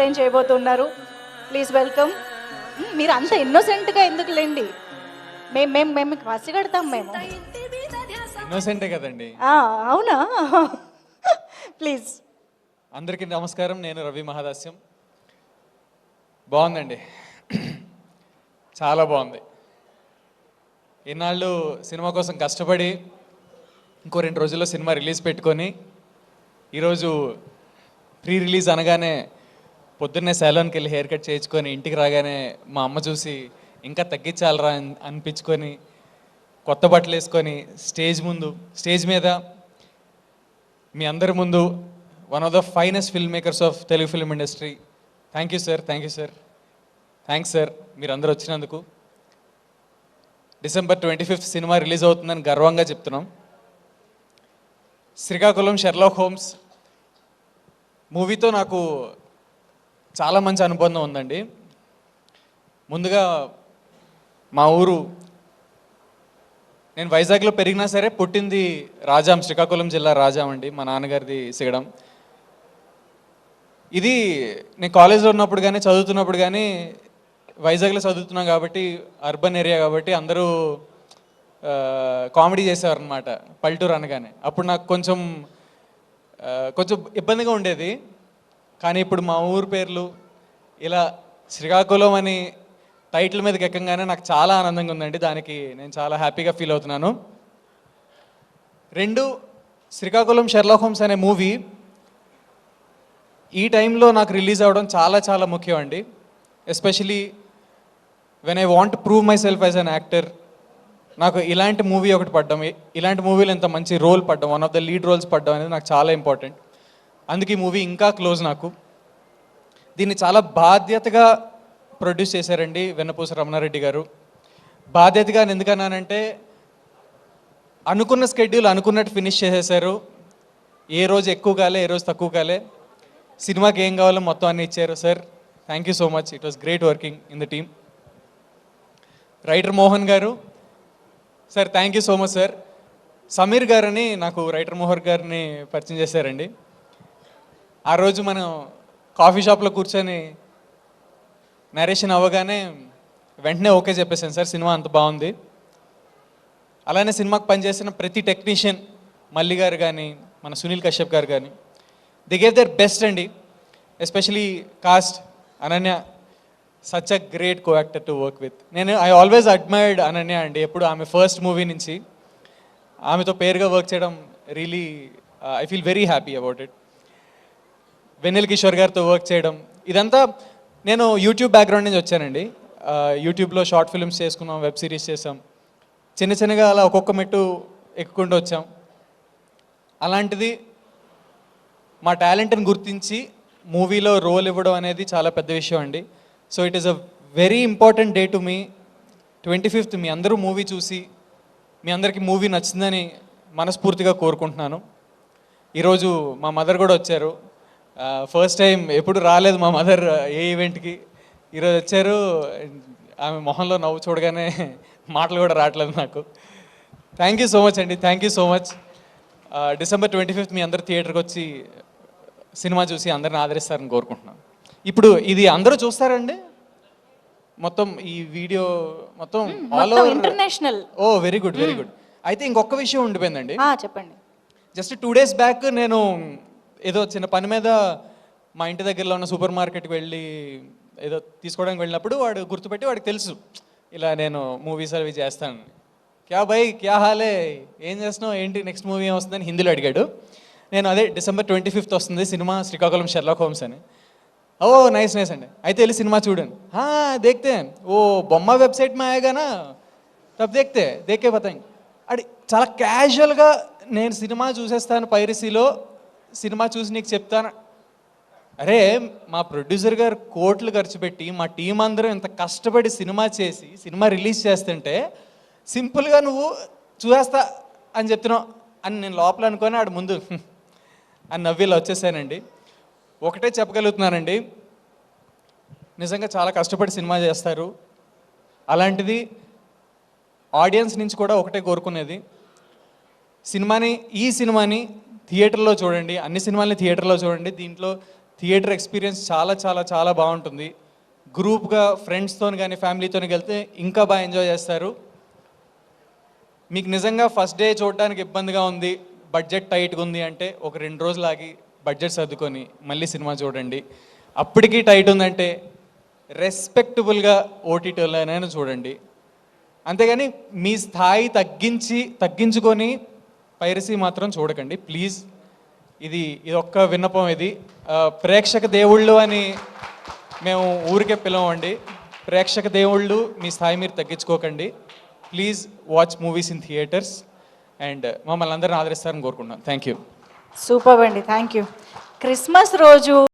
Entertain చేయబోతున్నారు. Please welcome. మీరు అంత ఇన్నోసెంట్గా ఎందుకులేండి, మేము మేము మేము పసిగడతాం మేము. ఇన్నోసెంటే కదండి. అవునా? ప్లీజ్. అందరికీ నమస్కారం, నేను రవి మహాదాస్యం. బాగుందండి, చాలా బాగుంది. ఇన్నాళ్ళు సినిమా కోసం కష్టపడి ఇంకో 2 రోజుల్లో సినిమా రిలీజ్ పెట్టుకొని ఈరోజు ప్రీ రిలీజ్ అనగానే పొద్దున్నే సెలూన్కి వెళ్ళి హెయిర్ కట్ చేయించుకొని ఇంటికి రాగానే మా అమ్మ చూసి ఇంకా తగ్గించాలరా అనిపించుకొని కొత్త బట్టలు వేసుకొని స్టేజ్ మీద మీ అందరి ముందు one of the finest film makers of Telugu film industry. Thank you sir, thanks sir మీరు అందరూ వచ్చినందుకు. December 25th సినిమా రిలీజ్ అవుతుందని గర్వంగా చెప్తున్నాం. శ్రీకాకుళం షెర్లాక్ హోమ్స్ మూవీతో నాకు చాలా మంచి అనుబంధం ఉందండి. ముందుగా మా ఊరు, నేను వైజాగ్లో పెరిగినా సరే పుట్టింది రాజాం, శ్రీకాకుళం జిల్లా రాజాం అండి. మా నాన్నగారిది సిగడం. ఇది నేను కాలేజ్లో ఉన్నప్పుడు కానీ చదువుతున్నప్పుడు కానీ వైజాగ్లో చదువుతున్నాం కాబట్టి అర్బన్ ఏరియా కాబట్టి అందరూ కామెడీ చేసేవారు అనమాట పల్లెటూరు అనగానే. అప్పుడు నాకు కొంచెం ఇబ్బందిగా ఉండేది. కానీ ఇప్పుడు మా ఊరు పేర్లు ఇలా శ్రీకాకుళం అని టైటిల్ మీదకి ఎక్కగానే నాకు చాలా ఆనందంగా ఉందండి. దానికి నేను చాలా హ్యాపీగా ఫీల్ అవుతున్నాను. 2, శ్రీకాకుళం షెర్లాక్ హోమ్స్ అనే మూవీ ఈ టైంలో నాకు రిలీజ్ అవ్వడం చాలా చాలా ముఖ్యం అండి. Especially when I want prove my self as an actor. నాకు ఇలాంటి మూవీ ఒకటి పడ్డం, ఇలాంటి మూవీలో ఇంత మంచి రోల్ పడ్డం, one of the lead roles పడ్డం అనేది నాకు చాలా ఇంపార్టెంట్. అందుకే ఈ మూవీ ఇంకా క్లోజ్ నాకు. దీన్ని చాలా బాధ్యతగా ప్రొడ్యూస్ చేశారండి వెన్నపూస రమణారెడ్డి గారు. బాధ్యతగా ఎందుకన్నానంటే అనుకున్న స్కెడ్యూల్ అనుకున్నట్టు ఫినిష్ చేసేసారు. ఏ రోజు ఎక్కువ కాలే, ఏ రోజు తక్కువ కాలే. సినిమాకి ఏం కావాలో మొత్తం అన్నీ ఇచ్చారు. Sir thank you so much, it was great working in the team. Writer Mohan garu, sir thank you so much sir. Sameer గారని నాకు రైటర్ మోహన్ గారిని పరిచయం చేశారండి. ఆ రోజు మనం కాఫీ షాప్లో కూర్చొని నరేషన్ అవ్వగానే వెంటనే ఓకే చెప్పేసాను సార్, సినిమా అంత బాగుంది. అలానే సినిమాకి పనిచేసిన ప్రతి టెక్నీషియన్, మల్లి గారు కానీ మన సునీల్ కశ్యప్ గారు కానీ, ది గేవ్ దర్ బెస్ట్ అండి. Especially cost Ananya, such a great co actor to work with. I always admired Ananya అండి. ఎప్పుడు ఆమె ఫస్ట్ మూవీ నుంచి ఆమెతో పేరుగా వర్క్ చేయడం really I feel very happy about it. Vennela Kishore గారితో వర్క్ చేయడం, ఇదంతా నేను యూట్యూబ్ బ్యాక్గ్రౌండ్ నుంచి వచ్చానండి. యూట్యూబ్లో షార్ట్ ఫిల్మ్స్ చేసుకున్నాం, వెబ్ సిరీస్ చేసాం, చిన్నగా అలా ఒక్కొక్క మెట్టు ఎక్కుకుంటూ వచ్చాం. అలాంటిది మా టాలెంట్ని గుర్తించి మూవీలో రోల్ ఇవ్వడం అనేది చాలా పెద్ద విషయం అండి. So it is a very important day to me. 25th మీ అందరూ మూవీ చూసి మీ అందరికీ మూవీ నచ్చిందని మనస్ఫూర్తిగా కోరుకుంటున్నాను. ఈరోజు మా మదర్ కూడా వచ్చారు. ఫస్ట్ టైం, ఎప్పుడు రాలేదు మా మదర్ ఏ ఈవెంట్కి. ఈరోజు వచ్చారు. ఆమె మొహంలో నవ్వు చూడగానే మాటలు కూడా రావట్లేదు నాకు. థ్యాంక్ యూ సో మచ్ అండి, thank you so much. December 25th మీ అందరు థియేటర్కి వచ్చి సినిమా చూసి అందరిని ఆదరిస్తారని కోరుకుంటున్నాను. ఇప్పుడు ఇది అందరూ చూస్తారండి మొత్తం ఈ వీడియో మొత్తం ఆల్ ఓవర్ ఇంటర్నేషనల్? ఓ వెరీ గుడ్. అయితే ఇంకొక విషయం ఉండిపోయిందండి. చెప్పండి. జస్ట్ 2 days బ్యాక్ నేను ఏదో చిన్న పని మీద మా ఇంటి దగ్గరలో ఉన్న సూపర్ మార్కెట్కి వెళ్ళి ఏదో తీసుకోవడానికి వెళ్ళినప్పుడు వాడు గుర్తుపెట్టి, వాడికి తెలుసు ఇలా నేను మూవీస్ అవి చేస్తాను. క్యా భయ్ క్యా హాలే, ఏం చేస్తున్నావు, ఏంటి నెక్స్ట్ మూవీ ఏం వస్తుందని హిందీలో అడిగాడు. నేను అదే December 25th వస్తుంది సినిమా శ్రీకాకుళం షెర్లాక్ హోమ్స్ అని. ఓ నైస్ అండి, అయితే వెళ్ళి సినిమా చూడండి. దేఖతే ఓ బొమ్మ వెబ్సైట్ మే ఆయేగా నా తబ్ దేఖే బతాయింగ్. అది చాలా క్యాజువల్గా నేను సినిమా చూసేస్తాను పైరసీలో, సినిమా చూసి నీకు చెప్తాను. అరే మా ప్రొడ్యూసర్ గారు కోట్లు ఖర్చు పెట్టి మా టీం అందరం ఇంత కష్టపడి సినిమా చేసి సినిమా రిలీజ్ చేస్తుంటే సింపుల్గా నువ్వు చూసేస్తా అని చెప్తున్నావు అని నేను లోపల అనుకొని ఆడు ముందు అని నవ్విలా వచ్చేసానండి. ఒకటే చెప్పగలుగుతున్నానండి, నిజంగా చాలా కష్టపడి సినిమా చేస్తారు. అలాంటిది ఆడియన్స్ నుంచి కూడా ఒకటే కోరుకునేది, ఈ సినిమాని థియేటర్లో చూడండి, అన్ని సినిమాలని థియేటర్లో చూడండి. దీంట్లో థియేటర్ ఎక్స్పీరియన్స్ చాలా చాలా చాలా బాగుంటుంది. గ్రూప్గా ఫ్రెండ్స్తో కానీ ఫ్యామిలీతో వెళ్తే ఇంకా బాగా ఎంజాయ్ చేస్తారు. మీకు నిజంగా ఫస్ట్ డే చూడడానికి ఇబ్బందిగా ఉంది, బడ్జెట్ టైట్గా ఉంది అంటే ఒక 2 రోజులు ఆగి బడ్జెట్ సర్దుకొని మళ్ళీ సినిమా చూడండి. అప్పటికీ టైట్ ఉందంటే రెస్పెక్టబుల్గా ఓటీటీలోనైనా చూడండి. అంతేగాని మీ స్థాయి తగ్గించుకొని పైరసీ మాత్రం చూడకండి ప్లీజ్. ఇది ఒక్క విన్నపం. ఇది ప్రేక్షక దేవుళ్ళు అని మేము ఊరికే పిలవండి. ప్రేక్షక దేవుళ్ళు మీ స్థాయి మీరు తగ్గించుకోకండి. Please watch movies in theatres and మమ్మల్ని అందరిని ఆదరిస్తారని కోరుకుంటున్నాను. Thank you. సూపర్ అండి, థ్యాంక్ యూ. క్రిస్మస్ రోజు